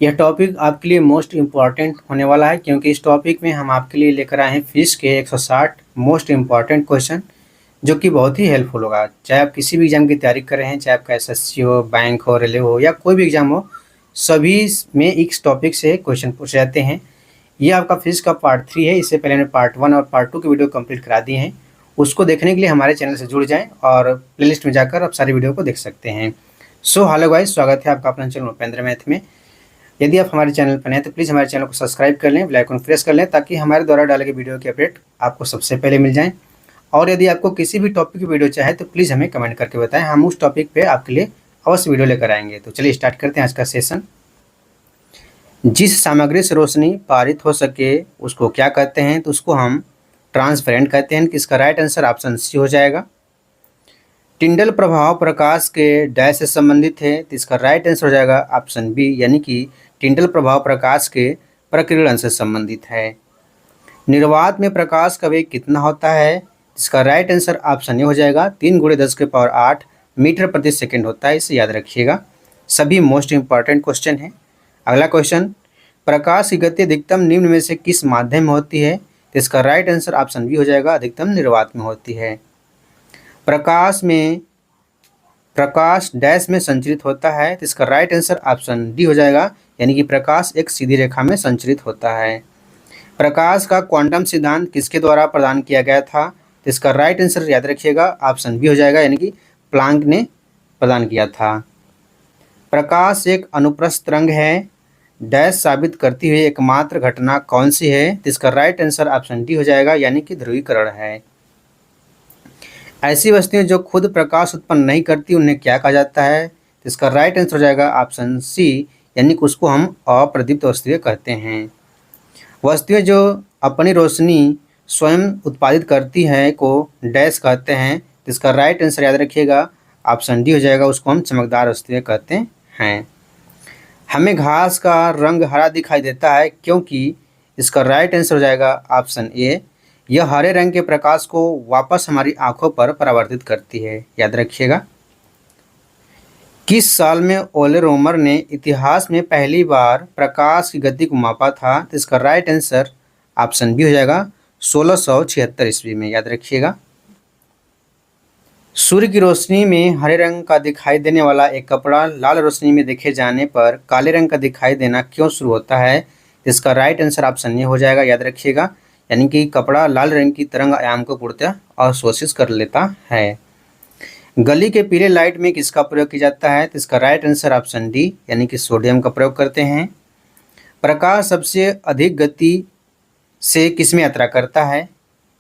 यह टॉपिक आपके लिए मोस्ट इम्पॉर्टेंट होने वाला है क्योंकि इस टॉपिक में हम आपके लिए लेकर आए हैं फिजिक्स के 160 मोस्ट इम्पॉर्टेंट क्वेश्चन जो कि बहुत ही हेल्पफुल होगा। चाहे आप किसी भी एग्जाम की तैयारी कर रहे हैं, चाहे आपका एसएससी हो, बैंक हो, रेलवे हो या कोई भी एग्जाम हो, सभी में इस टॉपिक से क्वेश्चन पूछे जाते हैं। ये आपका फिजिक्स का पार्ट 3 है। इससे पहले मैंने पार्ट 1 और पार्ट 2 की वीडियो कंप्लीट करा दिए हैं। उसको देखने के लिए हमारे चैनल से जुड़ जाएं और प्लेलिस्ट में जाकर आप सारी वीडियो को देख सकते हैं। सो हेलो गाइस, स्वागत है आपका अपना चैनल उपेंद्र मैथ में। यदि आप हमारे चैनल पर नए हैं तो प्लीज़ हमारे चैनल को सब्सक्राइब कर लें, बेल आइकन प्रेस कर लें ताकि हमारे द्वारा डाले गए वीडियो की अपडेट आपको सबसे पहले मिल जाएं। और यदि आपको किसी भी टॉपिक की वीडियो चाहे तो प्लीज़ हमें कमेंट करके बताएं, हम उस टॉपिक पे आपके लिए अवश्य वीडियो लेकर आएंगे। तो चलिए स्टार्ट करते हैं आज का सेशन। जिस सामग्री से रोशनी पारित हो सके उसको क्या कहते हैं? तो उसको हम ट्रांसपेरेंट कहते हैं। इसका राइट आंसर ऑप्शन सी हो जाएगा। टिंडल प्रभाव प्रकाश के डैश से संबंधित है, तो इसका राइट आंसर हो जाएगा ऑप्शन बी, यानी कि टिंडल प्रभाव प्रकाश के प्रकीर्णन से संबंधित है। निर्वात में प्रकाश का वेग कितना होता है? इसका राइट आंसर ऑप्शन ए हो जाएगा 3 × 10⁸ मीटर प्रति सेकेंड होता है। इसे याद रखिएगा, सभी मोस्ट इंपॉर्टेंट क्वेश्चन है। अगला क्वेश्चन, प्रकाश की गति अधिकतम निम्न में से किस माध्यम में होती है? तो इसका राइट आंसर ऑप्शन बी हो जाएगा, अधिकतम निर्वात में होती है। प्रकाश डैश में संचरित होता है, तो इसका राइट आंसर ऑप्शन डी हो जाएगा, यानी कि प्रकाश एक सीधी रेखा में संचरित होता है। प्रकाश का क्वांटम सिद्धांत किसके द्वारा प्रदान किया गया था? तो इसका राइट आंसर याद रखिएगा, ऑप्शन बी हो जाएगा, यानी कि प्लांक ने प्रदान किया था। प्रकाश एक अनुप्रस्थ तरंग है, डैश साबित करती हुई एकमात्र घटना कौन सी है? तो इसका राइट आंसर ऑप्शन डी हो जाएगा, यानी कि ध्रुवीकरण है। ऐसी वस्तुएं जो खुद प्रकाश उत्पन्न नहीं करती उन्हें क्या कहा जाता है? तो इसका राइट आंसर हो जाएगा ऑप्शन सी, यानी कि उसको हम अप्रदीप्त वस्तुएं कहते हैं। वस्तुएं जो अपनी रोशनी स्वयं उत्पादित करती हैं को डैश कहते हैं, तो इसका राइट आंसर याद रखिएगा, ऑप्शन डी हो जाएगा, उसको हम चमकदार वस्तुएं कहते हैं। हमें घास का रंग हरा दिखाई देता है क्योंकि? इसका राइट आंसर हो जाएगा ऑप्शन ए, यह हरे रंग के प्रकाश को वापस हमारी आंखों पर परावर्तित करती है। याद रखिएगा। किस साल में ओले रोमर ने इतिहास में पहली बार प्रकाश की गति को मापा था? तो इसका राइट आंसर ऑप्शन बी हो जाएगा, 1676 ईस्वी में। याद रखिएगा। सूर्य की रोशनी में हरे रंग का दिखाई देने वाला एक कपड़ा लाल रोशनी में देखे जाने पर काले रंग का दिखाई देना क्यों शुरू होता है? इसका राइट आंसर ऑप्शन ए हो जाएगा। याद रखिएगा, यानी कि कपड़ा लाल रंग की तरंग आयाम को पूर्णतः अवशोषित कर लेता है। गली के पीले लाइट में किसका प्रयोग किया जाता है? तो इसका राइट आंसर ऑप्शन डी, यानी कि सोडियम का प्रयोग करते हैं। प्रकाश सबसे अधिक गति से किस में यात्रा करता है?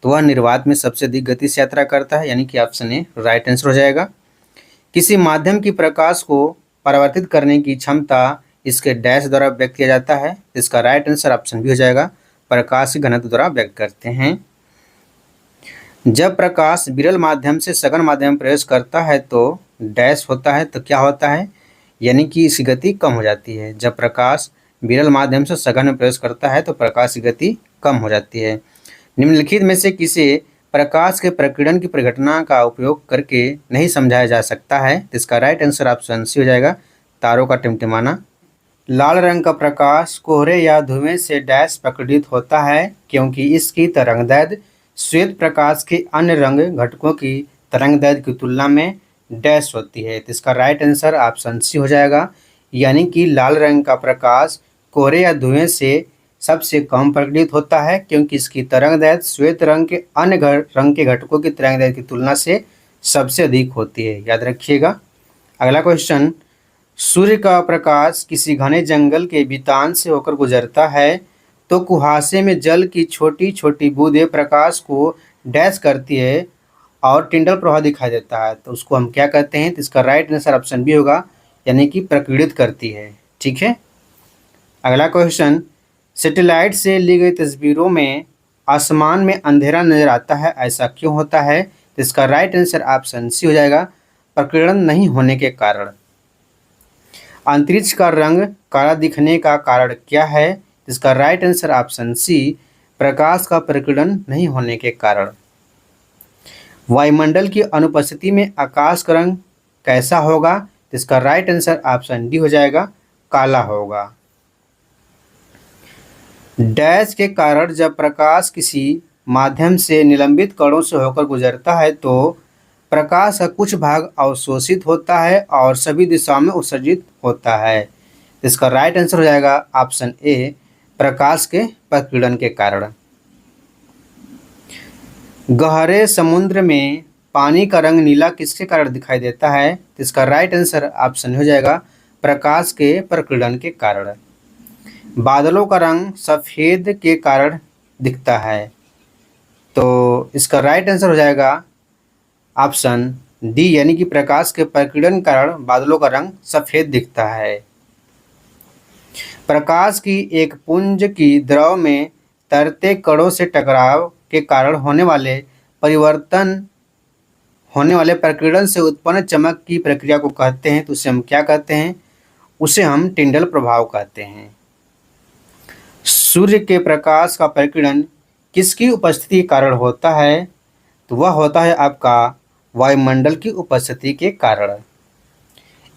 तो वह निर्वात में सबसे अधिक गति से यात्रा करता है, यानी कि ऑप्शन ए राइट आंसर हो जाएगा। किसी माध्यम की प्रकाश को परावर्तित करने की क्षमता इसके डैश द्वारा व्यक्त किया जाता है, तो इसका राइट आंसर ऑप्शन बी हो जाएगा, प्रकाश के घनत्व द्वारा व्यक्त करते हैं। जब प्रकाश विरल माध्यम से सघन माध्यम में प्रवेश करता है तो डैश होता है, तो क्या होता है? यानी कि इसकी गति कम हो जाती है। जब प्रकाश विरल माध्यम से सघन में प्रवेश करता है तो प्रकाश की गति कम हो जाती है। निम्नलिखित में से किसे प्रकाश के प्रकीर्णन की परिघटना का उपयोग करके नहीं समझाया जा सकता है? तो इसका राइट आंसर ऑप्शन सी हो जाएगा, तारों का टिमटिमाना। लाल रंग का प्रकाश कोहरे या धुएं से डैश प्रकटित होता है क्योंकि इसकी तरंगदैर्ध्य श्वेत प्रकाश के अन्य रंग घटकों की तरंगदैर्ध्य की तुलना में डैश होती है। तो इसका राइट आंसर ऑप्शन सी हो जाएगा, यानी कि लाल रंग का प्रकाश कोहरे या धुएं से सबसे कम प्रकटित होता है क्योंकि इसकी तरंगदैर्ध्य श्वेत रंग के अन्य रंग के घटकों की तरंगदैर्ध्य की तुलना से सबसे अधिक होती है। याद रखिएगा। अगला क्वेश्चन, सूर्य का प्रकाश किसी घने जंगल के बीतान से होकर गुजरता है तो कुहासे में जल की छोटी छोटी बूंदें प्रकाश को डैश करती है और टिंडल प्रवाह दिखाई देता है, तो उसको हम क्या कहते हैं? तो इसका राइट आंसर ऑप्शन बी होगा, यानी कि प्रकीर्णित करती है। ठीक है। अगला क्वेश्चन, सैटेलाइट से ली गई तस्वीरों में आसमान में अंधेरा नजर आता है, ऐसा क्यों होता है? तो इसका राइट आंसर ऑप्शन सी हो जाएगा, प्रकीर्णन नहीं होने के कारण। अंतरिक्ष का रंग काला दिखने का कारण क्या है? इसका राइट आंसर ऑप्शन सी, प्रकाश का प्रकीर्णन नहीं होने के कारण। वायुमंडल की अनुपस्थिति में आकाश का रंग कैसा होगा? इसका राइट आंसर ऑप्शन डी हो जाएगा, काला होगा। डैश के कारण जब प्रकाश किसी माध्यम से निलंबित कणों से होकर गुजरता है तो प्रकाश का कुछ भाग अवशोषित होता है और सभी दिशाओं में उत्सर्जित होता है। इसका राइट आंसर हो जाएगा ऑप्शन ए, प्रकाश के प्रकीर्णन के कारण। गहरे समुद्र में पानी का रंग नीला किसके कारण दिखाई देता है? तो इसका राइट आंसर ऑप्शन हो जाएगा प्रकाश के प्रकीर्णन के कारण। बादलों का रंग सफ़ेद के कारण दिखता है, तो इसका राइट आंसर हो जाएगा ऑप्शन डी, यानी कि प्रकाश के प्रकीर्णन के कारण बादलों का रंग सफ़ेद दिखता है। प्रकाश की एक पुंज की द्रव में तैरते कणों से टकराव के कारण होने वाले प्रकीर्णन से उत्पन्न चमक की प्रक्रिया को कहते हैं, तो उसे हम क्या कहते हैं? उसे हम टिंडल प्रभाव कहते हैं। सूर्य के प्रकाश का प्रकीर्णन किसकी उपस्थिति के कारण होता है? तो वह होता है आपका वायुमंडल की उपस्थिति के कारण।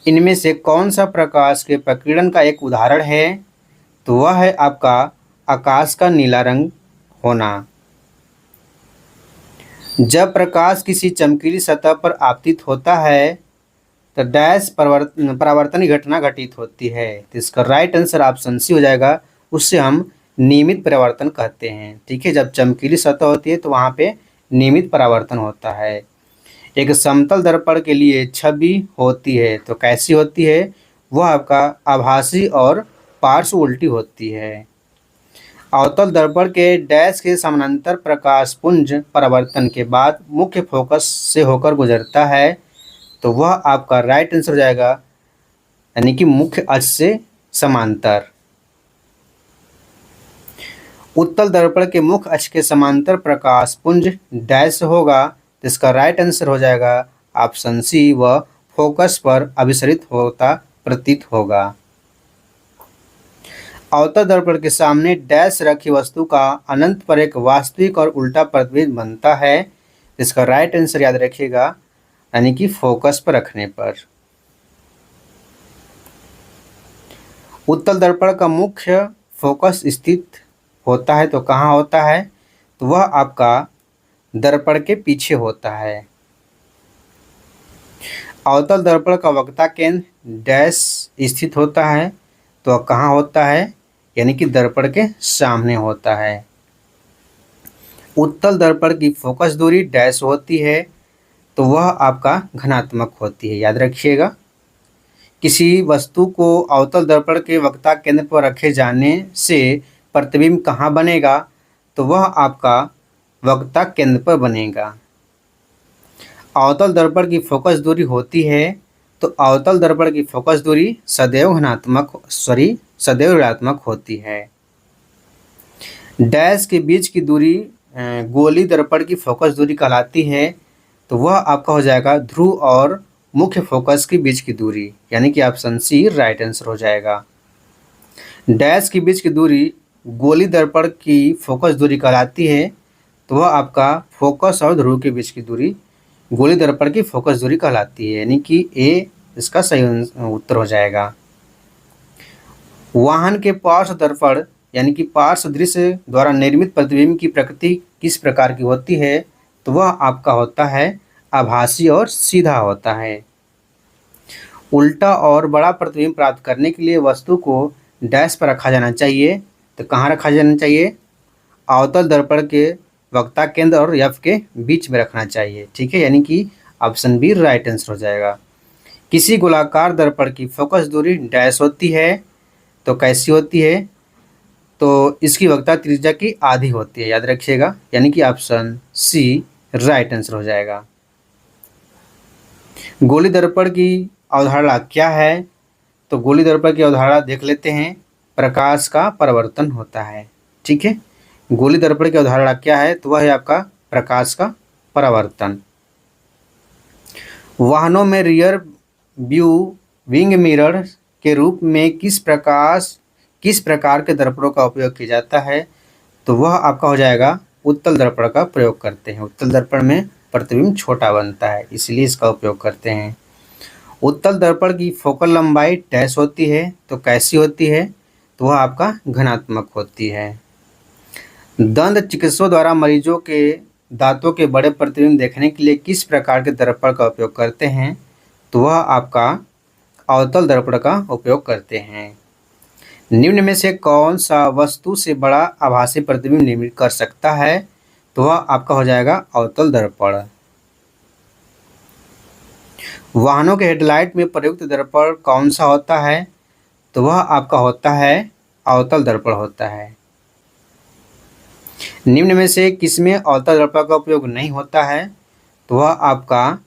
इनमें से कौन सा प्रकाश के प्रकीर्णन का एक उदाहरण है? तो वह है आपका आकाश का नीला रंग होना। जब प्रकाश किसी चमकीली सतह पर आपतित होता है तो डैश परावर्तन घटना घटित होती है, तो इसका राइट आंसर ऑप्शन सी हो जाएगा। उससे हम नियमित परावर्तन कहते हैं। ठीक है, जब चमकीली सतह होती है तो वहाँ पे नियमित परावर्तन होता है। एक समतल दर्पण के लिए छवि होती है, तो कैसी होती है? वह आपका आभासी और पार्श्व उल्टी होती है। अवतल दर्पण के डैश के समानांतर प्रकाश पुंज परावर्तन के बाद मुख्य फोकस से होकर गुजरता है, तो वह आपका राइट आंसर हो जाएगा, यानी कि मुख्य अक्ष से समांतर। उत्तल दर्पण के मुख्य अक्ष के समांतर प्रकाश पुंज डैश होगा, तो इसका राइट आंसर हो जाएगा ऑप्शन सी, वह फोकस पर अभिसरित होता प्रतीत होगा। अवतल दर्पण के सामने डैश रखी वस्तु का अनंत पर एक वास्तविक और उल्टा प्रतिबिंब बनता है, इसका राइट आंसर याद रखिएगा, यानी कि फोकस पर रखने पर। उत्तल दर्पण का मुख्य फोकस स्थित होता है, तो कहाँ होता है? तो वह आपका दर्पण के पीछे होता है। अवतल दर्पण का वक्रता केंद्र डैश स्थित होता है, तो कहाँ होता है? यानी कि दर्पण के सामने होता है। उत्तल दर्पण की फोकस दूरी डैश होती है, तो वह आपका घनात्मक होती है, याद रखिएगा। किसी वस्तु को अवतल दर्पण के वक्रता केंद्र पर रखे जाने से प्रतिबिंब कहाँ बनेगा? तो वह आपका वक्रता केंद्र पर बनेगा। अवतल दर्पण की फोकस दूरी होती है, तो अवतल दर्पण की फोकस दूरी सदैव ऋणात्मक होती है। डैश के बीच की दूरी गोली दर्पण की फोकस दूरी कहलाती है, तो वह आपका हो जाएगा ध्रुव और मुख्य फोकस के बीच की दूरी, यानी कि ऑप्शन सी राइट आंसर हो जाएगा। डैश के बीच की दूरी गोली दर्पण की फोकस दूरी कहलाती है, तो वह आपका फोकस और ध्रुव के बीच की दूरी गोली दर्पण की फोकस दूरी कहलाती है, यानी कि ए इसका सही उत्तर हो जाएगा। वाहन के पार्श्व दर्पण यानी कि पार्श्व दृश्य द्वारा निर्मित प्रतिबिंब की प्रकृति किस प्रकार की होती है? तो वह आपका होता है आभासी और सीधा होता है। उल्टा और बड़ा प्रतिबिंब प्राप्त करने के लिए वस्तु को डैश पर रखा जाना चाहिए, तो कहाँ रखा जाना चाहिए? अवतल दर्पण के वक्रता केंद्र और एफ के बीच में रखना चाहिए। ठीक है, यानी कि ऑप्शन बी राइट आंसर हो जाएगा। किसी गोलाकार दर्पण की फोकस दूरी डैश होती है, तो कैसी होती है? तो इसकी वक्रता त्रिज्या की आधी होती है, याद रखिएगा, यानी कि ऑप्शन सी राइट आंसर हो जाएगा। गोली दर्पण की अवधारणा क्या है? तो गोली दर्पण की अवधारणा देख लेते हैं। प्रकाश का परावर्तन होता है। ठीक है, गोली दर्पण की अवधारणा क्या है? तो वह है आपका प्रकाश का परावर्तन। वाहनों में रियर व्यू विंग मिरर के रूप में किस प्रकार के दर्पणों का उपयोग किया जाता है? तो वह आपका हो जाएगा उत्तल दर्पण का प्रयोग करते हैं। उत्तल दर्पण में प्रतिबिंब छोटा बनता है, इसलिए इसका उपयोग करते हैं। उत्तल दर्पण की फोकल लंबाई डैश होती है, तो कैसी होती है? तो वह आपका घनात्मक होती है। दंत चिकित्सकों द्वारा मरीजों के दांतों के बड़े प्रतिबिंब देखने के लिए किस प्रकार के दर्पण का उपयोग करते हैं? तो वह आपका अवतल दर्पण का उपयोग करते हैं। निम्न में से कौन सा वस्तु से बड़ा आभासी प्रतिबिंब निर्मित कर सकता है? तो वह आपका हो जाएगा अवतल दर्पण। वाहनों के हेडलाइट में प्रयुक्त दर्पण कौन सा होता है? तो वह आपका होता है अवतल दर्पण होता है। निम्न में से किसमें अवतल दर्पण का उपयोग नहीं होता है? तो वह आपका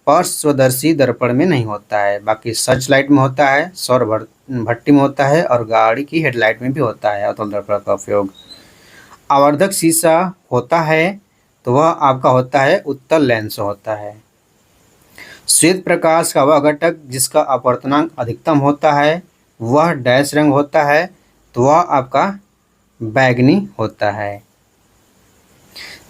पार्श्वदर्शी दर्पण में नहीं होता है। बाकी सर्च लाइट में होता है, सौर भट्टी में होता है और गाड़ी की हेडलाइट में भी होता है अवतल दर्पण का उपयोग। आवर्धक शीशा होता है तो वह आपका होता है उत्तल लेंस होता है। श्वेत प्रकाश का वह घटक जिसका अपवर्तनांक अधिकतम होता है वह डैश रंग होता है तो वह आपका बैगनी होता है।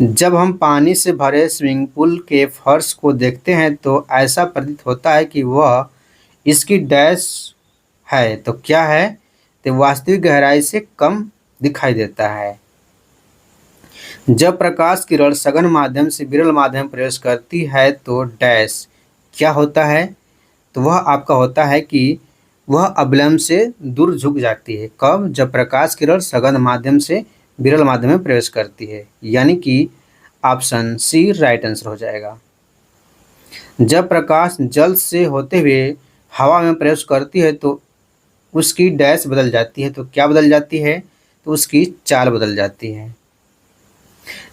जब हम पानी से भरे स्विमिंग पूल के फर्श को देखते हैं तो ऐसा प्रतीत होता है कि वह इसकी डैश है, तो क्या है? तो वास्तविक गहराई से कम दिखाई देता है। जब प्रकाश किरण सघन माध्यम से विरल माध्यम प्रवेश करती है तो डैश क्या होता है? तो वह आपका होता है कि वह अवलंब से दूर झुक जाती है। कब? जब प्रकाश किरण सघन माध्यम से विरल माध्यम में प्रवेश करती है, यानी कि ऑप्शन सी राइट आंसर हो जाएगा। जब प्रकाश जल से होते हुए हवा में प्रवेश करती है तो उसकी डैश बदल जाती है। तो क्या बदल जाती है? तो उसकी चाल बदल जाती है।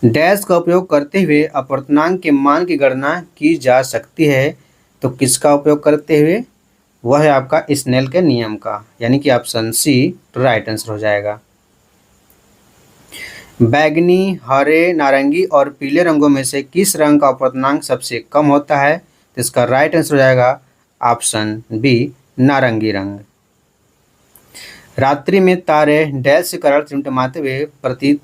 डैश का उपयोग करते हुए अपवर्तनांक के मान की गणना की जा सकती है, तो किसका उपयोग करते हुए? वह है आपका स्नेल के नियम का, यानी कि ऑप्शन सी राइट आंसर हो जाएगा। बैगनी, हरे, नारंगी और पीले रंगों में से किस रंग का अपवर्तनांक सबसे कम होता है? तो इसका राइट आंसर हो जाएगा ऑप्शन बी नारंगी रंग। रात्रि में तारे डैश के कारण टिमटिमाते हुए प्रतीत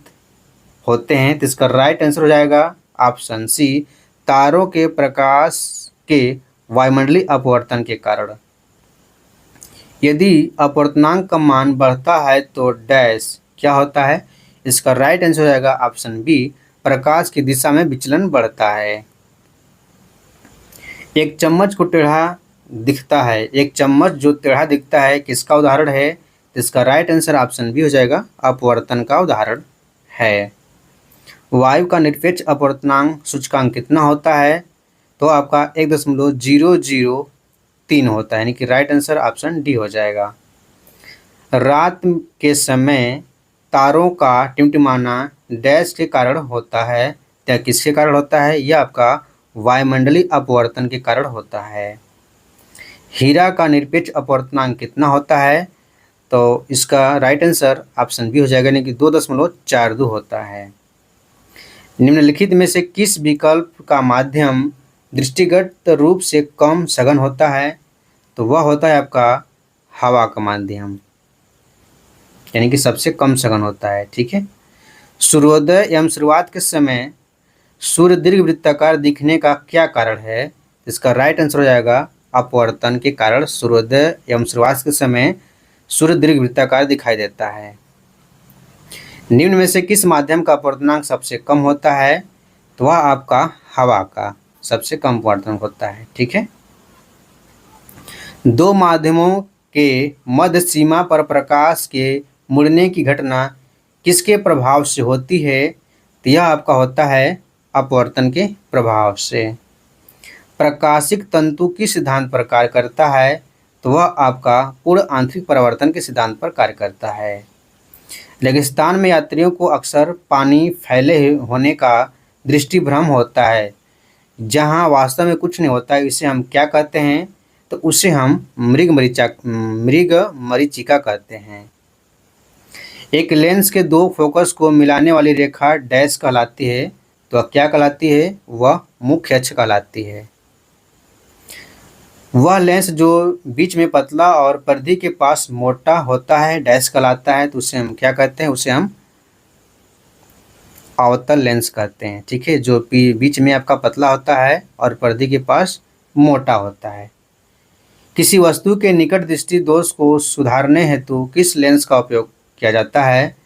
होते हैं, तो इसका राइट आंसर हो जाएगा ऑप्शन सी तारों के प्रकाश के वायुमंडलीय अपवर्तन के कारण। यदि अपवर्तनांक का मान बढ़ता है तो डैश क्या होता है? इसका राइट आंसर हो जाएगा ऑप्शन बी प्रकाश की दिशा में विचलन बढ़ता है। एक चम्मच को टेढ़ा दिखता है, एक चम्मच जो टेढ़ा दिखता है किसका उदाहरण है? तो इसका राइट आंसर ऑप्शन बी हो जाएगा अपवर्तन का उदाहरण है। वायु का निरपेक्ष अपवर्तनांक सूचकांक कितना होता है? तो आपका 1.003 होता है, यानी कि राइट आंसर ऑप्शन डी हो जाएगा। रात के समय तारों का टिमटिमाना डैश के कारण होता है, या किसके कारण होता है? यह आपका वायुमंडलीय अपवर्तन के कारण होता है। हीरा का निरपेक्ष अपवर्तनांक कितना होता है? तो इसका राइट आंसर ऑप्शन बी हो जाएगा, यानी कि 2.42 होता है। निम्नलिखित में से किस विकल्प का माध्यम दृष्टिगत रूप से कम सघन होता है? तो वह होता है आपका हवा का माध्यम, यानी कि सबसे कम सघन होता है। ठीक है। सूर्योदय एवं शुरुआत के समय सूर्य दीर्घ वृत्ताकार दिखने का क्या कारण है? इसका राइट आंसर हो जाएगा अपवर्तन के कारण सूर्योदय एवं शुरुआत के समय सूर्य दीर्घ वृत्ताकार दिखाई देता है। निम्न में से किस माध्यम का अपवर्तनांक सबसे कम होता है? तो वह आपका हवा का सबसे कम अपवर्तनांक होता है। ठीक है। दो माध्यमों के मध्य सीमा पर प्रकाश के मुड़ने की घटना किसके प्रभाव से होती है? तो यह आपका होता है अपवर्तन के प्रभाव से। प्रकाशिक तंतु किस सिद्धांत पर कार्य करता है? तो वह आपका पूर्ण आंतरिक परावर्तन के सिद्धांत पर कार्य करता है। रेगिस्तान में यात्रियों को अक्सर पानी फैले होने का दृष्टिभ्रम होता है, जहां वास्तव में कुछ नहीं होता है। इसे हम क्या कहते हैं? तो उसे हम मृग मरीचिका कहते हैं। एक लेंस के दो फोकस को मिलाने वाली रेखा डैश कहलाती है, तो क्या कहलाती है? वह मुख्य अक्ष कहलाती है। वह लेंस जो बीच में पतला और परिधि के पास मोटा होता है डैश कहलाता है, तो उसे हम क्या कहते हैं? उसे हम अवतल लेंस कहते हैं। ठीक है। जो बीच में आपका पतला होता है और परिधि के पास मोटा होता है। किसी वस्तु के निकट दृष्टि दोष को सुधारने हेतु किस लेंस का उपयोग किया जाता है?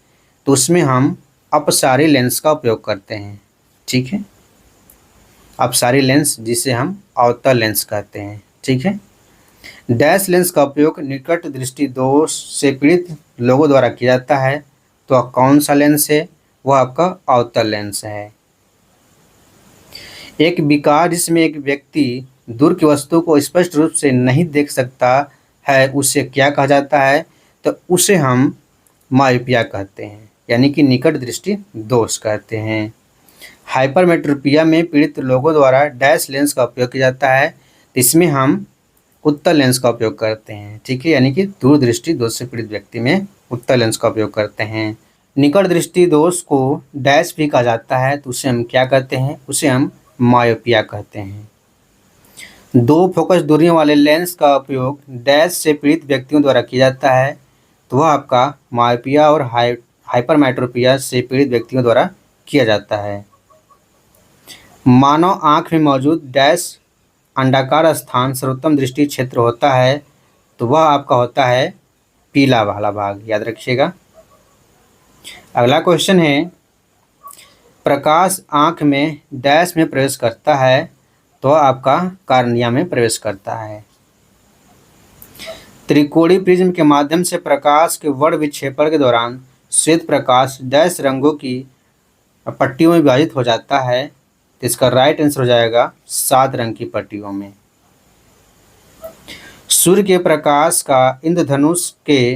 तो उसमें हम अपसारी लेंस का उपयोग करते हैं। ठीक है, अपसारी लेंस जिसे हम अवतल लेंस कहते हैं। ठीक है, डैश लेंस का उपयोग निकट दृष्टि दोष से पीड़ित लोगों द्वारा किया जाता है। तो कौन सा लेंस है? वह आपका अवतल लेंस है। एक विकार जिसमें एक व्यक्ति दूर की वस्तु को स्पष्ट रूप से नहीं देख सकता है, उसे क्या कहा जाता है? तो उसे हम मायोपिया कहते हैं, यानी कि निकट दृष्टि दोष कहते हैं। हाइपरमेट्रोपिया में पीड़ित लोगों द्वारा डैश लेंस का उपयोग किया जाता है। इसमें हम उत्तल लेंस का उपयोग करते हैं। ठीक है, यानी कि दूरदृष्टि दोष से पीड़ित व्यक्ति में उत्तल लेंस का उपयोग करते हैं। निकट दृष्टि दोष को डैश भी कहा जाता है, तो उसे हम क्या कहते हैं? उसे हम मायोपिया कहते हैं। दो फोकस दूरियों वाले लेंस का उपयोग डैश से पीड़ित व्यक्तियों द्वारा किया जाता है, तो वह आपका मायोपिया और हाइपरमेट्रोपिया से पीड़ित व्यक्तियों द्वारा किया जाता है। मानव आँख में मौजूद डैश अंडाकार स्थान सर्वोत्तम दृष्टि क्षेत्र होता है, तो वह आपका होता है पीला वाला भाग, याद रखिएगा। अगला क्वेश्चन है, प्रकाश आँख में डैश में प्रवेश करता है, तो आपका कार्निया में प्रवेश करता है। त्रिकोणीय प्रिज्म के माध्यम से प्रकाश के वर्ण विक्षेपण के दौरान श्वेत प्रकाश डैश रंगों की पट्टियों में विभाजित हो जाता है, तो इसका राइट आंसर हो जाएगा 7 रंग की पट्टियों में। सूर्य के प्रकाश का इंद्रधनुष के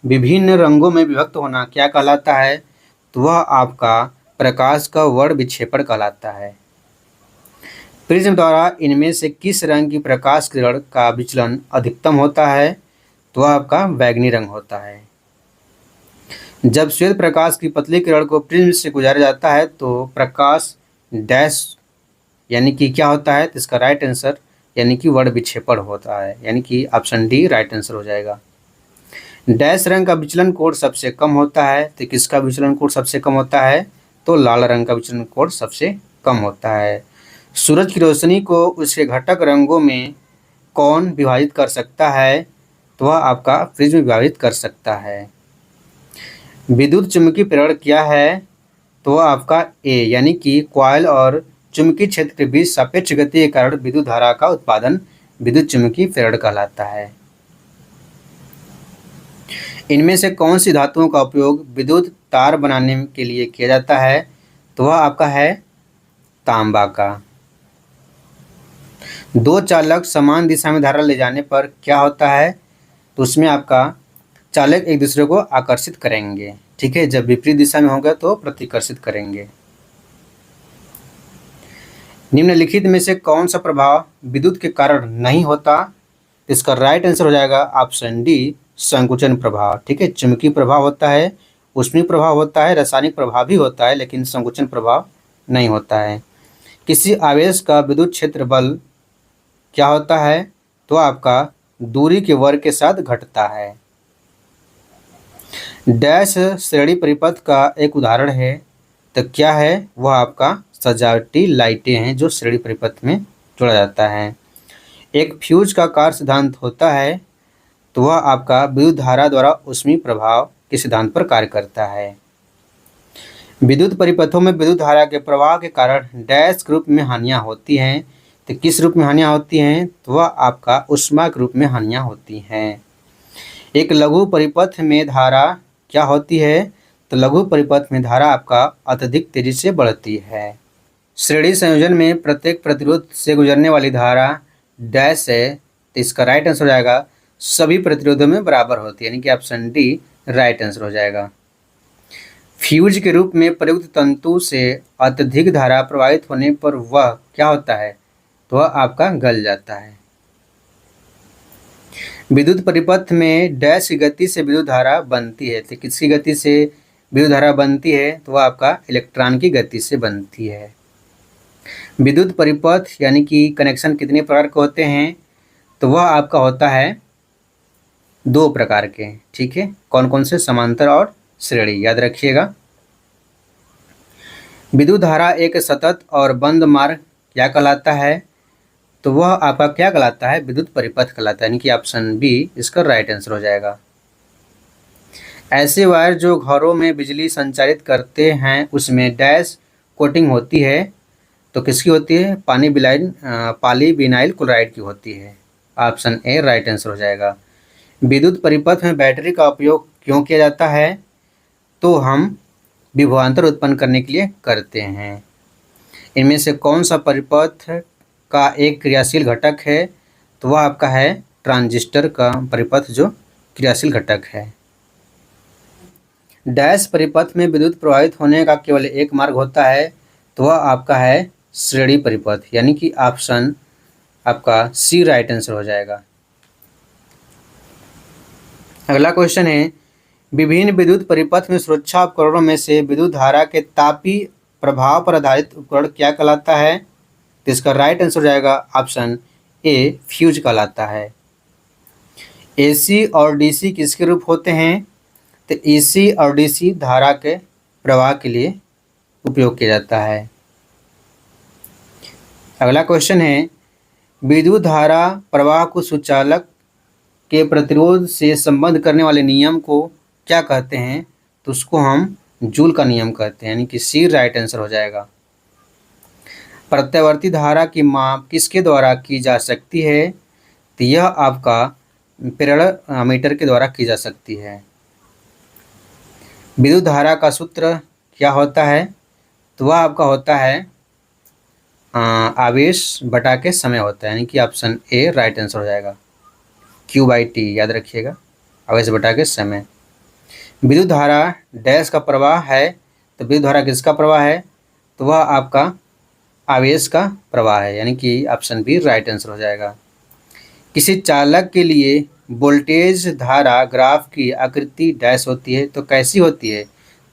विभिन्न रंगों में विभक्त होना क्या कहलाता है? तो वह आपका प्रकाश का वर्ण विक्षेपण कहलाता है। प्रिज्म द्वारा इनमें से किस रंग की प्रकाश किरण का विचलन अधिकतम होता है? तो वह आपका बैंगनी रंग होता है। जब श्वेत प्रकाश की पतली किरण को प्रिज्म से गुजारा जाता है तो प्रकाश डैश यानी कि क्या होता है? तो इसका राइट आंसर यानी कि वर्ण विक्षेपण होता है, यानी कि ऑप्शन डी राइट आंसर हो जाएगा। डैश रंग का विचलन कोण सबसे कम होता है, तो किसका विचलन कोण सबसे कम होता है? तो लाल रंग का विचलन कोण सबसे कम होता है। सूरज की रोशनी को उसके घटक रंगों में कौन विभाजित कर सकता है? तो वह आपका प्रिज्म विभाजित कर सकता है। विद्युत चुम्बकीय प्रेरण क्या है? तो वह आपका ए यानी कि कॉइल और चुंबकीय क्षेत्र के बीच सापेक्ष गति के कारण विद्युत धारा का उत्पादन विद्युत चुम्बकीय प्रेरण कहलाता है। इनमें से कौन सी धातुओं का उपयोग विद्युत तार बनाने के लिए किया जाता है? तो वह आपका है तांबा का। दो चालक समान दिशा में धारा ले जाने पर क्या होता है? तो उसमें आपका चालक एक दूसरे को आकर्षित करेंगे। ठीक है, जब विपरीत दिशा में होगा तो प्रतिकर्षित करेंगे। निम्नलिखित में से कौन सा प्रभाव विद्युत के कारण नहीं होता? इसका राइट आंसर हो जाएगा ऑप्शन डी संकुचन प्रभाव। ठीक है, चुंबकीय प्रभाव होता है, ऊष्मीय प्रभाव होता है, रासायनिक प्रभाव भी होता है, लेकिन संकुचन प्रभाव नहीं होता है। किसी आवेश का विद्युत क्षेत्र बल क्या होता है? तो आपका दूरी के वर्ग के साथ घटता है। डैश श्रेणी परिपथ का एक उदाहरण है, तो क्या है? वह आपका सजावटी लाइटें हैं जो श्रेणी परिपथ में जोड़ा जाता है। एक फ्यूज का कार्य सिद्धांत होता है, तो वह आपका विद्युत धारा द्वारा ऊष्मीय प्रभाव के सिद्धांत पर कार्य करता है। विद्युत परिपथों में विद्युत धारा के प्रवाह के कारण डैश के रूप में हानियाँ होती हैं, तो किस रूप में हानियाँ होती हैं? तो वह आपका ऊष्मा के रूप में हानियाँ होती हैं। एक लघु परिपथ में धारा क्या होती है? तो लघु परिपथ में धारा आपका अत्यधिक तेजी से बढ़ती है। श्रेणी संयोजन में प्रत्येक प्रतिरोध से गुजरने वाली धारा डैश है, तो इसका राइट आंसर हो जाएगा सभी प्रतिरोधों में बराबर होती है, यानी कि ऑप्शन डी राइट आंसर हो जाएगा। फ्यूज के रूप में प्रयुक्त तंतु से अत्यधिक धारा प्रवाहित होने पर वह क्या होता है? तो वह आपका गल जाता है। विद्युत परिपथ में डैश की गति से विद्युत धारा बनती है, तो किसकी गति से विद्युत धारा बनती है? तो वह आपका इलेक्ट्रॉन की गति से बनती है। विद्युत परिपथ यानी कि कनेक्शन कितने प्रकार के होते हैं? तो वह आपका होता है 2 प्रकार के। ठीक है, कौन कौन से? समांतर और श्रेणी, याद रखिएगा। विद्युत धारा एक सतत और बंद मार्ग क्या कहलाता है? तो वह आपका क्या कहलाता है? विद्युत परिपथ कहलाता है, यानी कि ऑप्शन बी इसका राइट आंसर हो जाएगा। ऐसे वायर जो घरों में बिजली संचारित करते हैं उसमें डैश कोटिंग होती है, तो किसकी होती है? पॉलीविनाइल क्लोराइड की होती है। ऑप्शन ए राइट आंसर हो जाएगा। विद्युत परिपथ में बैटरी का उपयोग क्यों किया जाता है? तो हम विभवांतर उत्पन्न करने के लिए करते हैं। इनमें से कौन सा परिपथ का एक क्रियाशील घटक है? तो वह आपका है ट्रांजिस्टर का परिपथ जो क्रियाशील घटक है। डैश परिपथ में विद्युत प्रवाहित होने का केवल एक मार्ग होता है, तो वह आपका है श्रेणी परिपथ, यानी कि ऑप्शन आपका सी राइट आंसर हो जाएगा। अगला क्वेश्चन है, विभिन्न विद्युत परिपथ में सुरक्षा उपकरणों में से विद्युत धारा के तापीय प्रभाव पर आधारित उपकरण क्या कहलाता है? तो इसका राइट आंसर हो जाएगा ऑप्शन ए फ्यूज कहलाता है। एसी और डीसी किसके रूप होते हैं? तो एसी और डीसी धारा के प्रवाह के लिए उपयोग किया जाता है। अगला क्वेश्चन है, विद्युत धारा प्रवाह को सुचालक के प्रतिरोध से संबद्ध करने वाले नियम को क्या कहते हैं? तो उसको हम जूल का नियम कहते हैं, यानी कि सी राइट आंसर हो जाएगा। प्रत्यावर्ती धारा की माप किसके द्वारा की जा सकती है? तो यह आपका प्रेरण मीटर के द्वारा की जा सकती है। विद्युत धारा का सूत्र क्या होता है? तो वह आपका होता है आवेश बटा के समय होता है, यानी कि ऑप्शन ए राइट आंसर हो जाएगा। Q/T याद रखिएगा, आवेश बटा के समय। विद्युत धारा डैश का प्रवाह है, तो विद्युत धारा किसका प्रवाह है? तो वह आपका आवेश का प्रवाह है, यानी कि ऑप्शन बी राइट आंसर हो जाएगा। किसी चालक के लिए वोल्टेज धारा ग्राफ की आकृति डैश होती है, तो कैसी होती है?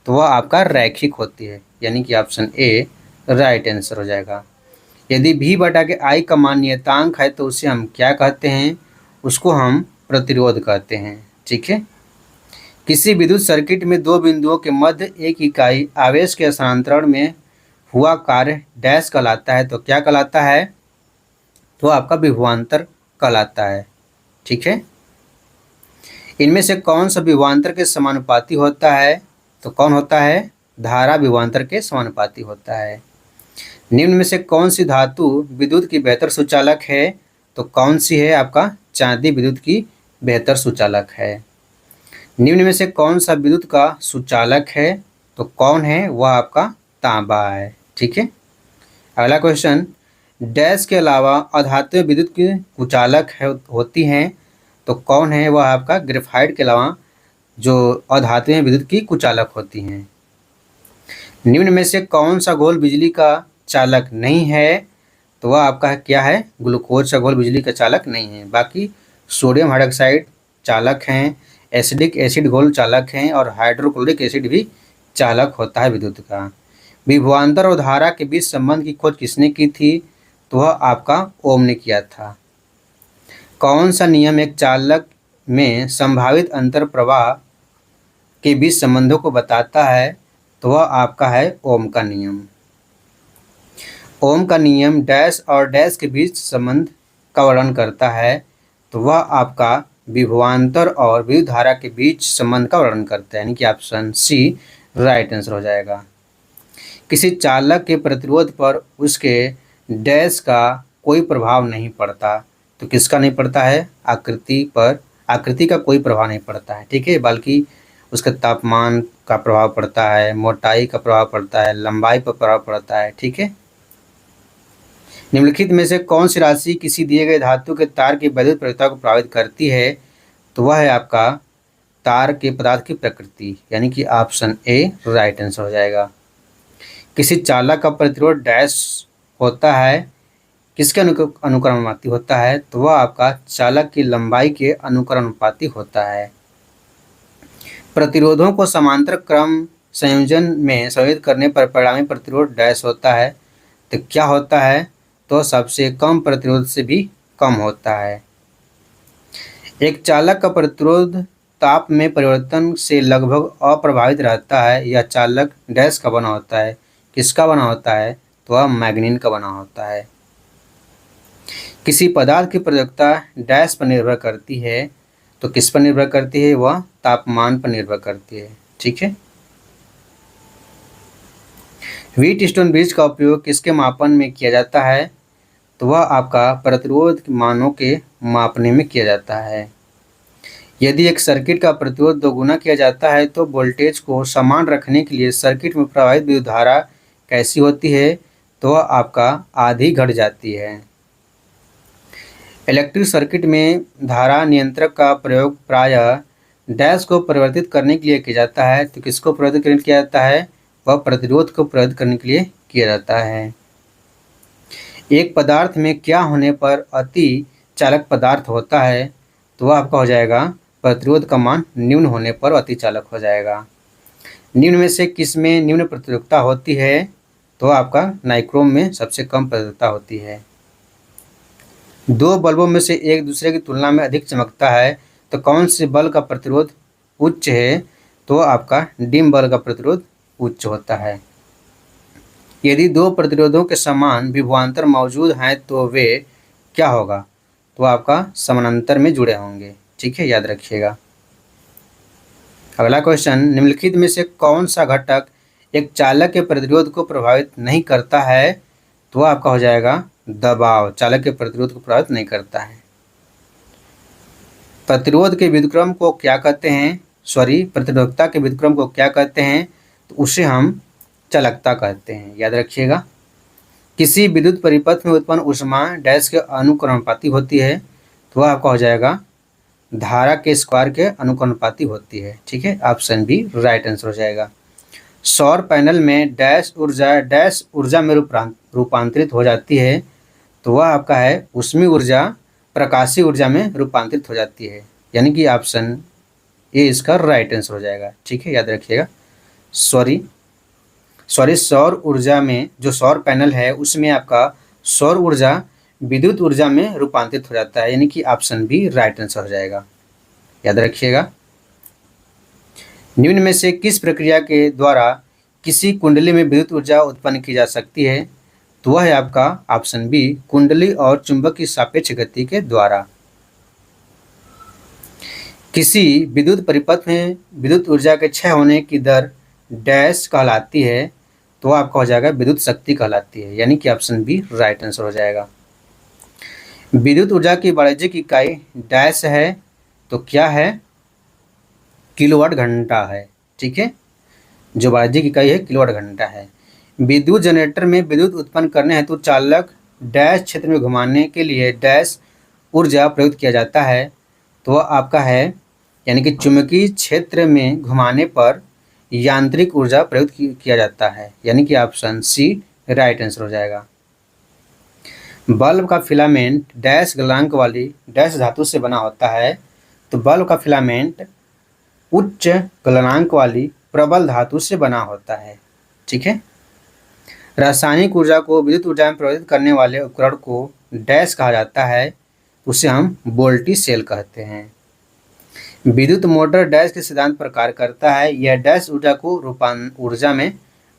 तो वह आपका रैखिक होती है, यानी कि ऑप्शन ए राइट आंसर हो जाएगा। यदि V बटा के I का मान नियतांक है तो उसे हम क्या कहते हैं? उसको हम प्रतिरोध कहते हैं। ठीक है। किसी विद्युत सर्किट में दो बिंदुओं के मध्य एक इकाई आवेश के स्थानांतरण में हुआ कार्य डैश कहलाता है, तो क्या कहलाता है? तो आपका विभवांतर कहलाता है। ठीक है। इनमें से कौन सा विभवांतर के समानुपाती होता है? तो कौन होता है? धारा विभवांतर के समानुपाती होता है। निम्न में से कौन सी धातु विद्युत की बेहतर सुचालक है? तो कौन सी है? आपका चांदी विद्युत की बेहतर सुचालक है। निम्न में से कौन सा विद्युत का सुचालक है? तो कौन है? वह आपका तांबा है। ठीक है। अगला क्वेश्चन, डैश के अलावा अधातु विद्युत की कुचालक होती हैं, तो कौन है? वह आपका ग्रेफाइट के अलावा जो अधातु विद्युत की कुचालक होती हैं। निम्न में से कौन सा घोल बिजली का चालक नहीं है? तो वह आपका क्या है? ग्लूकोज का घोल बिजली का चालक नहीं है। बाकी सोडियम हाइड्रोक्साइड चालक हैं, एसिडिक एसिड घोल चालक हैं और हाइड्रोक्लोरिक एसिड भी चालक होता है विद्युत का। विभवांतर और धारा के बीच संबंध की खोज किसने की थी? तो वह आपका ओम ने किया था। कौन सा नियम एक चालक में संभावित अंतर प्रवाह के बीच संबंधों को बताता है? तो वह आपका है ओम का नियम। ओम का नियम डैश और डैश के बीच संबंध का वर्णन करता है, तो वह आपका विभवांतर और विद्युत धारा के बीच संबंध का वर्णन करता है, यानी कि ऑप्शन सी राइट आंसर हो जाएगा। किसी चालक के प्रतिरोध पर उसके डैश का कोई प्रभाव नहीं पड़ता, तो किसका नहीं पड़ता है? आकृति पर आकृति का कोई प्रभाव नहीं पड़ता है। ठीक है। बल्कि उसका तापमान का प्रभाव पड़ता है, मोटाई का प्रभाव पड़ता है, लंबाई पर प्रभाव पड़ता है। ठीक है। निम्नलिखित में से कौन सी राशि किसी दिए गए धातु के तार की वैद्युत प्रयोक्ता को प्रभावित करती है? तो वह है आपका तार के पदार्थ की प्रकृति, यानी कि ऑप्शन ए राइट आंसर हो जाएगा। किसी चालक का प्रतिरोध डैश होता है, किसके अनुक्रमानुपाती होता है? तो वह आपका चालक की लंबाई के अनुक्रमानुपाती होता है। प्रतिरोधों को समांतर क्रम संयोजन में संयोजित करने पर परिणामी प्रतिरोध डैश होता है, तो क्या होता है? तो सबसे कम प्रतिरोध से भी कम होता है। एक चालक का प्रतिरोध ताप में परिवर्तन से लगभग अप्रभावित रहता है। यह चालक डैश का बना होता है, किसका बना होता है? तो वह मैग्नीन का बना होता है। किसी पदार्थ की प्रयोक्ता डैश पर निर्भर करती है, तो किस पर निर्भर करती है? वह तापमान पर निर्भर करती है। ठीक है। व्हीट स्टोन ब्रिज का उपयोग किसके मापन में किया जाता है? तो वह आपका प्रतिरोध मानों के मापने में किया जाता है। यदि एक सर्किट का प्रतिरोध दोगुना किया जाता है तो वोल्टेज को समान रखने के लिए सर्किट में प्रवाहित विद्युत धारा कैसी होती है? तो वह आपका आधी घट जाती है। इलेक्ट्रिक सर्किट में धारा नियंत्रक का प्रयोग प्रायः डैश को परिवर्तित करने के लिए किया जाता है। तो किसको परिवर्तित करने किया जाता है? वह प्रतिरोध को परिवर्तित करने के लिए किया जाता है। एक पदार्थ में क्या होने पर अति चालक पदार्थ होता है? तो वह आपका हो जाएगा प्रतिरोध का मान न्यून होने पर अति चालक हो जाएगा। निम्न में से किस में निम्न प्रतिरोधकता होती है? तो आपका नाइक्रोम में सबसे कम प्रतिरोधकता होती है। दो बल्बों में से एक दूसरे की तुलना में अधिक चमकता है तो कौन से बल्ब का प्रतिरोध उच्च है? तो आपका डिम बल्ब का प्रतिरोध उच्च होता है। यदि दो प्रतिरोधों के समान विभवांतर मौजूद हैं तो वे क्या होगा? तो आपका समानांतर में जुड़े होंगे। ठीक है, याद रखिएगा। अगला क्वेश्चन, निम्नलिखित में से कौन सा घटक एक चालक के प्रतिरोध को प्रभावित नहीं करता है? तो आपका हो जाएगा दबाव। चालक के प्रतिरोध को प्रभावित नहीं करता है। प्रतिरोध के व्युत्क्रम को क्या कहते हैं? प्रतिरोधकता के व्युत्क्रम को क्या कहते हैं? तो उसे हम चालकता कहते हैं। याद रखिएगा। किसी विद्युत परिपथ में उत्पन्न ऊष्मा डैश के अनुक्रमानुपाती होती है तो वह आपका हो जाएगा धारा के स्क्वायर के अनुक्रमानुपाती होती है। ठीक है, ऑप्शन बी राइट आंसर हो जाएगा। सौर पैनल में डैश ऊर्जा में रूपांतरित हो जाती है तो वह आपका है ऊष्मीय ऊर्जा प्रकाशीय ऊर्जा में रूपांतरित हो जाती है। यानी कि ऑप्शन ए इसका राइट आंसर हो जाएगा। ठीक है, याद रखिएगा। सौर ऊर्जा में जो सौर पैनल है उसमें आपका सौर ऊर्जा विद्युत ऊर्जा में रूपांतरित हो जाता है। यानी कि ऑप्शन बी राइट आंसर हो जाएगा। याद रखिएगा। निम्न में से किस प्रक्रिया के द्वारा किसी कुंडली में विद्युत ऊर्जा उत्पन्न की जा सकती है? तो वह है आपका ऑप्शन बी कुंडली और चुंबक की सापेक्ष गति के द्वारा। किसी विद्युत परिपथ में विद्युत ऊर्जा के क्षय होने की दर डैश कहलाती है तो वह आपका हो जाएगा विद्युत शक्ति कहलाती है। यानी कि ऑप्शन बी राइट आंसर हो जाएगा। विद्युत ऊर्जा की वाणिज्यिक इकाई डैश है तो क्या है? किलोवाट घंटा है। ठीक है, जो वाणिज्यिक इकाई है किलोवाट घंटा है। विद्युत जनरेटर में विद्युत उत्पन्न करने हेतु चालक डैश क्षेत्र में घुमाने के लिए डैश ऊर्जा प्रयुक्त किया जाता है तो वह आपका है यानी कि चुंबकीय क्षेत्र में घुमाने पर यांत्रिक ऊर्जा प्रयुक्त किया जाता है। यानी कि ऑप्शन सी राइट आंसर हो जाएगा। बल्ब का फिलामेंट डैश गलनांक वाली डैश धातु से बना होता है तो बल्ब का फिलामेंट उच्च गलनांक वाली प्रबल धातु से बना होता है। ठीक है। रासायनिक ऊर्जा को विद्युत ऊर्जा में परिवर्तित करने वाले उपकरण को डैश कहा जाता है, उसे हम वोल्टी सेल कहते हैं। विद्युत मोटर डैश के सिद्धांत पर कार्य करता है, यह डैश ऊर्जा को ऊर्जा में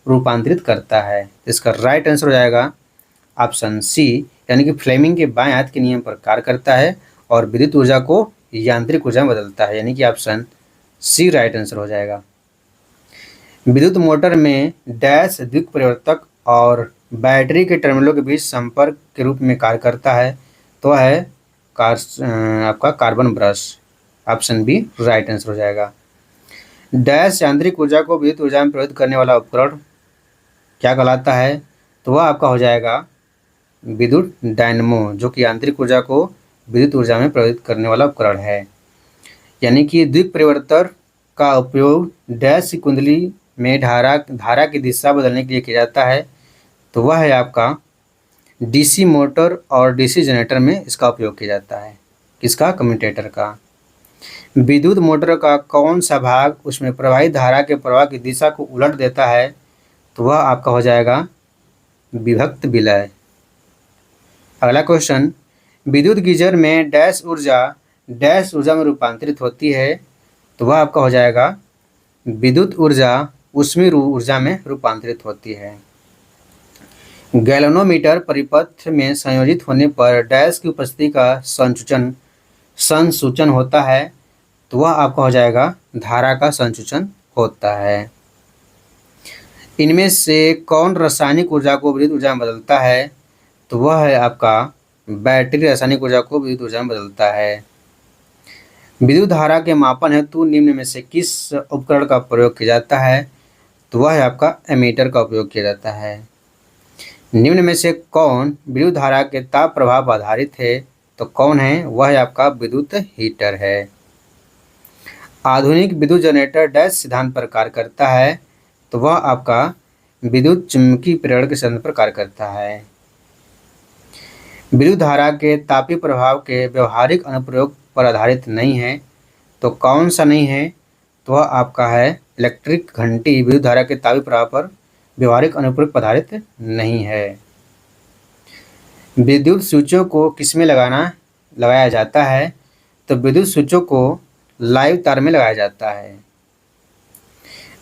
रूपांतरित करता है। इसका राइट आंसर हो जाएगा ऑप्शन सी, यानी कि फ्लेमिंग के बाएं हाथ के नियम पर कार्य करता है और विद्युत ऊर्जा को यांत्रिक ऊर्जा में बदलता है। यानी कि ऑप्शन सी राइट आंसर हो जाएगा। विद्युत मोटर में डैश द्विक परिवर्तक और बैटरी के टर्मिनलों के बीच संपर्क के रूप में कार्य करता है तो है आपका carbon brush. Option B right answer हो जाएगा। डैश यांत्रिक ऊर्जा को विद्युत ऊर्जा में परिवर्तित करने वाला उपकरण क्या कहलाता है? तो वह आपका हो जाएगा विद्युत डायनमो, जो कि यांत्रिक ऊर्जा को विद्युत ऊर्जा में परिवर्तित करने वाला उपकरण है। यानी कि द्विक परिवर्तक का उपयोग डैश की कुंडली में धारा की दिशा बदलने के लिए किया जाता है तो वह है आपका डीसी मोटर और डीसी जनरेटर में इसका उपयोग किया जाता है। किसका? कम्यूटेटर का। विद्युत मोटर का कौन सा भाग उसमें प्रवाहित धारा के प्रवाह की दिशा को उलट देता है? तो वह आपका हो जाएगा विभक्त विलय। अगला क्वेश्चन, विद्युत गीजर में डैश ऊर्जा में रूपांतरित होती है तो वह आपका हो जाएगा विद्युत ऊर्जा ऊष्मीय ऊर्जा में रूपांतरित होती है। गैल्वेनोमीटर परिपथ में संयोजित होने पर डैश की उपस्थिति का संसूचन होता है तो वह आपका हो जाएगा धारा का संसूचन होता है। इनमें से कौन रासायनिक ऊर्जा को विद्युत ऊर्जा में बदलता है? तो वह है आपका बैटरी रासायनिक ऊर्जा को विद्युत ऊर्जा में बदलता है। विद्युत धारा के मापन हेतु निम्न में से किस उपकरण का प्रयोग किया जाता है? तो वह है आपका एमीटर का उपयोग किया जाता है। निम्न में से कौन विद्युत धारा के ताप प्रभाव पर आधारित है? तो कौन है? वह है आपका विद्युत हीटर है। आधुनिक विद्युत जनरेटर डैश सिद्धांत पर कार्य करता है? तो वह आपका विद्युत चुम्बकीय प्रेरण के सिद्धांत पर कार्य करता है। विद्युत धारा के तापीय प्रभाव के व्यवहारिक अनुप्रयोग पर आधारित नहीं है, तो कौन सा नहीं है? तो वह आपका है इलेक्ट्रिक घंटी विद्युत धारा के तापीय प्रभाव पर व्यवहारिक अनुप्रयोग पर आधारित नहीं है। विद्युत स्विचों को किसमें लगाया जाता है? तो विद्युत स्विचों को लाइव तार में लगाया जाता है।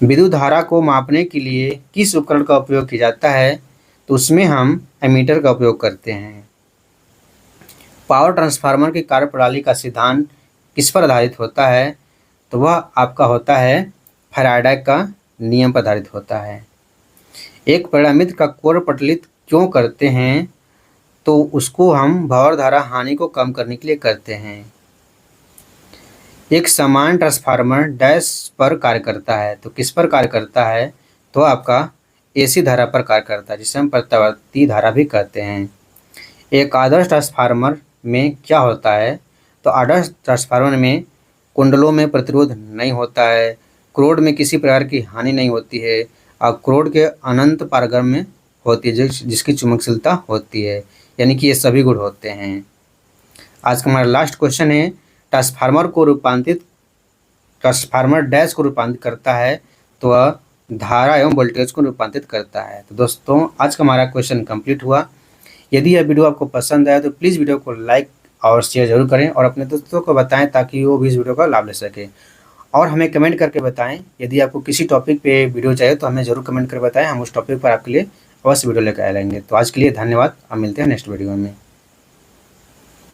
विद्युत धारा को मापने के लिए किस उपकरण का उपयोग किया जाता है? तो उसमें हम एमीटर का उपयोग करते हैं। पावर ट्रांसफार्मर की कार्यप्रणाली का सिद्धांत किस पर आधारित होता है? तो वह आपका होता है फैराडे का नियम पर आधारित होता है। एक परिणामित का कोर पटलित क्यों करते हैं? तो उसको हम भंवर धारा हानि को कम करने के लिए करते हैं। एक समान ट्रांसफार्मर डैश पर कार्य करता है, तो किस पर कार्य करता है? तो आपका एसी धारा पर कार्य करता है, जिसे हम प्रत्यावर्ती धारा भी कहते हैं। एक आदर्श ट्रांसफार्मर में क्या होता है? तो आदर्श ट्रांसफार्मर में कुंडलों में प्रतिरोध नहीं होता है, क्रोड में किसी प्रकार की हानि नहीं होती है और क्रोड के अनंत पारगम्य होती है, जिसकी चुंबकशीलता होती है, यानी कि ये सभी गुण होते हैं। आज का हमारा लास्ट क्वेश्चन है, ट्रांसफार्मर डैश को रूपांतरित करता है, तो वह धारा एवं वोल्टेज को रूपांतरित करता है। तो दोस्तों आज का हमारा क्वेश्चन कंप्लीट हुआ। यदि यह वीडियो आपको पसंद आया तो प्लीज़ वीडियो को लाइक और शेयर जरूर करें और अपने दोस्तों को बताएं ताकि वो भी इस वीडियो का लाभ ले सके। और हमें कमेंट करके बताएं, यदि आपको किसी टॉपिक पे वीडियो चाहिए तो हमें ज़रूर कमेंट कर बताएं, हम उस टॉपिक पर आपके लिए अवश्य वीडियो लेकर आएंगे। तो आज के लिए धन्यवाद, अब मिलते हैं नेक्स्ट वीडियो में।